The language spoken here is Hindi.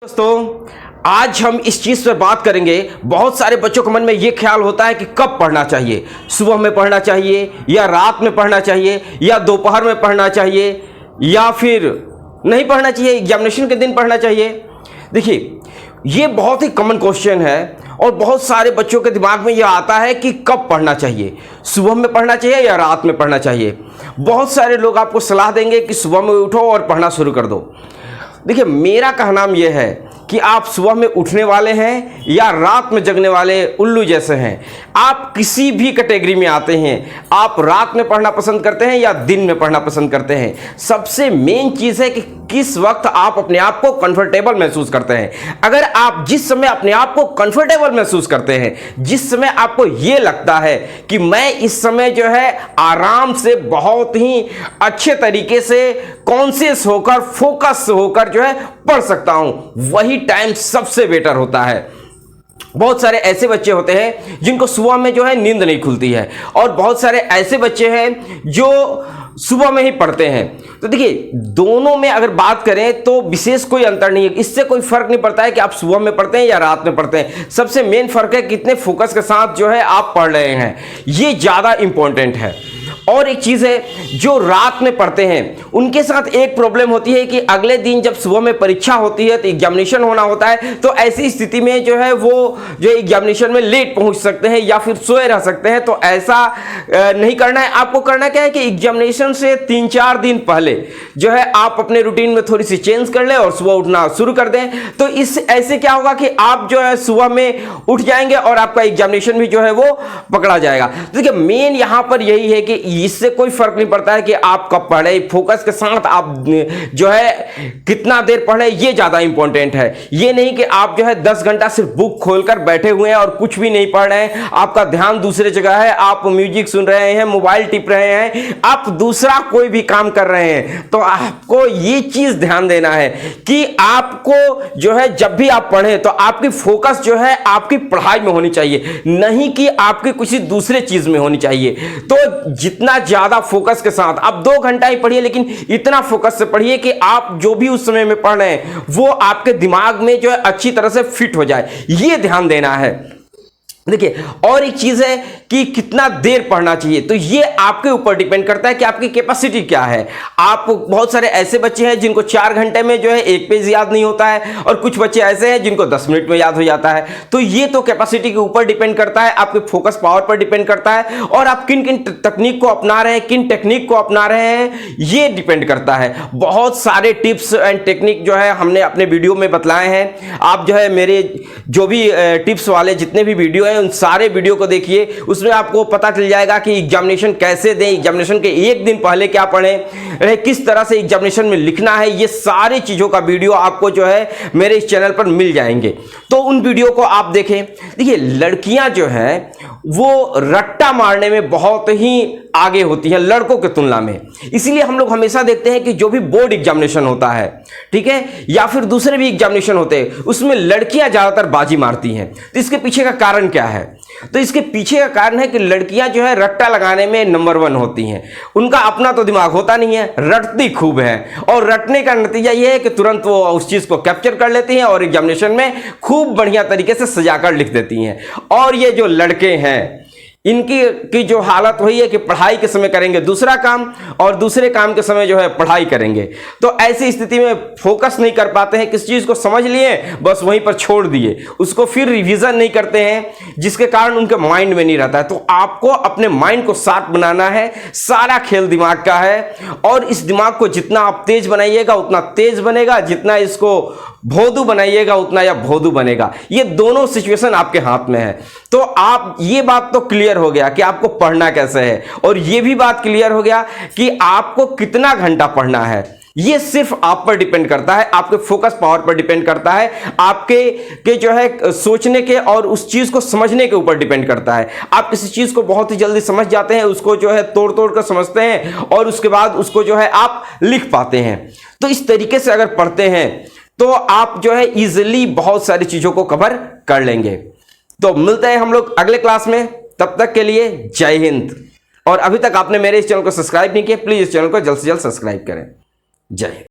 दोस्तों, आज हम इस चीज़ पर बात करेंगे। बहुत सारे बच्चों के मन में ये ख्याल होता है कि कब पढ़ना चाहिए, सुबह में पढ़ना चाहिए या रात में पढ़ना चाहिए या दोपहर में पढ़ना चाहिए या फिर नहीं पढ़ना चाहिए, एग्जामिनेशन के दिन पढ़ना चाहिए। देखिए, ये बहुत ही कॉमन क्वेश्चन है और बहुत सारे बच्चों के दिमाग में ये आता है कि कब पढ़ना चाहिए, सुबह में पढ़ना चाहिए या रात में पढ़ना चाहिए। बहुत सारे लोग आपको सलाह देंगे कि सुबह में उठो और पढ़ना शुरू कर दो। देखिए, मेरा कहना यह है कि आप सुबह में उठने वाले हैं या रात में जगने वाले उल्लू जैसे हैं, आप किसी भी कैटेगरी में आते हैं। आप रात में पढ़ना पसंद करते हैं या दिन में पढ़ना पसंद करते हैं। सबसे मेन चीज़ है कि किस वक्त आप अपने आप को कंफर्टेबल महसूस करते हैं। अगर आप जिस समय अपने आप को कंफर्टेबल महसूस करते हैं, जिस समय आपको ये लगता है कि मैं इस समय जो है आराम से बहुत ही अच्छे तरीके से कॉन्शियस होकर, फोकस होकर जो है पढ़ सकता हूं, वही टाइम सबसे बेटर होता है। बहुत सारे ऐसे बच्चे होते हैं जिनको सुबह में जो है नींद नहीं खुलती है और बहुत सारे ऐसे बच्चे हैं जो सुबह में ही पढ़ते हैं। तो देखिए, दोनों में अगर बात करें तो विशेष कोई अंतर नहीं है। इससे कोई फर्क नहीं पड़ता है कि आप सुबह में पढ़ते हैं या रात में पढ़ते हैं। सबसे मेन फर्क है कितने फोकस के साथ जो है आप पढ़ रहे हैं, ये ज़्यादा इंपॉर्टेंट है। और एक चीज़ है, जो रात में पढ़ते हैं उनके साथ एक प्रॉब्लम होती है कि अगले दिन जब सुबह में परीक्षा होती है तो एग्जामिनेशन होना होता है, तो ऐसी स्थिति में जो है वो जो एग्जामिनेशन में लेट पहुंच सकते हैं या फिर सोए रह सकते हैं। तो ऐसा नहीं करना है। आपको करना क्या है कि एग्जामिनेशन से 3-4 दिन पहले जो है आप अपने रूटीन में थोड़ी सी चेंज कर लें और सुबह उठना शुरू कर दें। तो इस ऐसे क्या होगा कि आप जो है सुबह में उठ जाएंगे और आपका एग्जामिनेशन भी जो है वो पकड़ा जाएगा। देखिए, मेन यहां पर यही है कि इससे कोई फर्क नहीं पड़ता है कि आप कब पढ़े, फोकस के साथ आप जो है कितना देर पढ़े, ये ज्यादा इंपॉर्टेंट है। ये नहीं कि आप जो है 10 घंटा सिर्फ बुक खोलकर बैठे हुए हैं और कुछ भी नहीं पढ़ रहे हैं, आपका ध्यान दूसरे जगह है, आप म्यूजिक सुन रहे हैं, मोबाइल टिप रहे हैं, आप दूसरा कोई भी काम कर रहे हैं। तो आपको ये चीज ध्यान देना है कि आपको जो है जब भी आप पढ़े तो आपकी फोकस जो है आपकी पढ़ाई में होनी चाहिए, नहीं कि आपकी किसी दूसरे चीज में होनी चाहिए। तो जितना ज्यादा फोकस के साथ आप 2 घंटा ही पढ़िए, लेकिन इतना फोकस से पढ़िए कि आप जो भी उस समय में पढ़ रहे हैं वो आपके दिमाग में जो है अच्छी तरह से फिट हो जाए, ये ध्यान देना है। देखिए, और एक चीज है कि कितना देर पढ़ना चाहिए, तो ये आपके ऊपर डिपेंड करता है कि आपकी कैपेसिटी क्या है। आप बहुत सारे ऐसे बच्चे हैं जिनको 4 घंटे में जो है एक पेज याद नहीं होता है और कुछ बच्चे ऐसे हैं जिनको 10 मिनट में याद हो जाता है। तो ये तो कैपेसिटी के ऊपर डिपेंड करता है, आपके फोकस पावर पर डिपेंड करता है और आप किन किन तकनीक को अपना रहे हैं, किन टेक्निक को अपना रहे हैं, ये डिपेंड करता है। बहुत सारे टिप्स एंड टेक्निक जो है हमने अपने वीडियो में बतलाए हैं। आप जो है मेरे जो भी टिप्स वाले जितने भी वीडियो हैं उन सारे वीडियो को देखिए, उसमें आपको पता चल जाएगा कि एग्जामिनेशन कैसे दें, एग्जामिनेशन के एक दिन पहले क्या पढ़ें, किस तरह से एग्जामिनेशन में लिखना है। ये सारी चीज़ों का वीडियो आपको जो है मेरे इस चैनल पर मिल जाएंगे, तो उन वीडियो को आप देखें। देखिए, लड़कियां जो है वो रट्टा मारने में बहुत ही आगे होती हैं लड़कों की तुलना में। इसीलिए हम लोग हमेशा देखते हैं कि जो भी बोर्ड एग्जामिनेशन होता है, ठीक है, या फिर दूसरे भी एग्जामिनेशन होते हैं, उसमें लड़कियां ज्यादातर बाजी मारती हैं। तो इसके पीछे का कारण क्या है? तो इसके पीछे का कारण है कि लड़कियां जो है रट्टा लगाने में नंबर 1 होती हैं। उनका अपना तो दिमाग होता नहीं है, रटती खूब है और रटने का नतीजा यह है कि तुरंत वो उस चीज को कैप्चर कर लेती हैं और एग्जामिनेशन में खूब बढ़िया तरीके से सजाकर लिख देती हैं। और ये जो लड़के हैं इनकी जो हालत वही है कि पढ़ाई के समय करेंगे दूसरा काम और दूसरे काम के समय जो है पढ़ाई करेंगे। तो ऐसी स्थिति में फोकस नहीं कर पाते हैं, किस चीज़ को समझ लिए बस वहीं पर छोड़ दिए, उसको फिर रिवीजन नहीं करते हैं, जिसके कारण उनके माइंड में नहीं रहता है। तो आपको अपने माइंड को शार्प बनाना है, सारा खेल दिमाग का है और इस दिमाग को जितना आप तेज बनाइएगा उतना तेज बनेगा, जितना इसको भोदू बनाइएगा उतना या भोदू बनेगा। ये दोनों सिचुएशन आपके हाथ में है। तो आप ये बात तो क्लियर हो गया कि आपको पढ़ना कैसे है और ये भी बात क्लियर हो गया कि आपको कितना घंटा पढ़ना है। ये सिर्फ आप पर डिपेंड करता है, आपके फोकस पावर पर डिपेंड करता है, आपके जो है सोचने के और उस चीज को समझने के ऊपर डिपेंड करता है। आप किसी चीज को बहुत ही जल्दी समझ जाते हैं, उसको जो है तोड़ तोड़ कर समझते हैं और उसके बाद उसको जो है आप लिख पाते हैं। तो इस तरीके से अगर पढ़ते हैं तो आप जो है इजिली बहुत सारी चीजों को कवर कर लेंगे। तो मिलते हैं हम लोग अगले क्लास में, तब तक के लिए जय हिंद। और अभी तक आपने मेरे इस चैनल को सब्सक्राइब नहीं किया, प्लीज इस चैनल को जल्द से जल्द सब्सक्राइब करें। जय हिंद।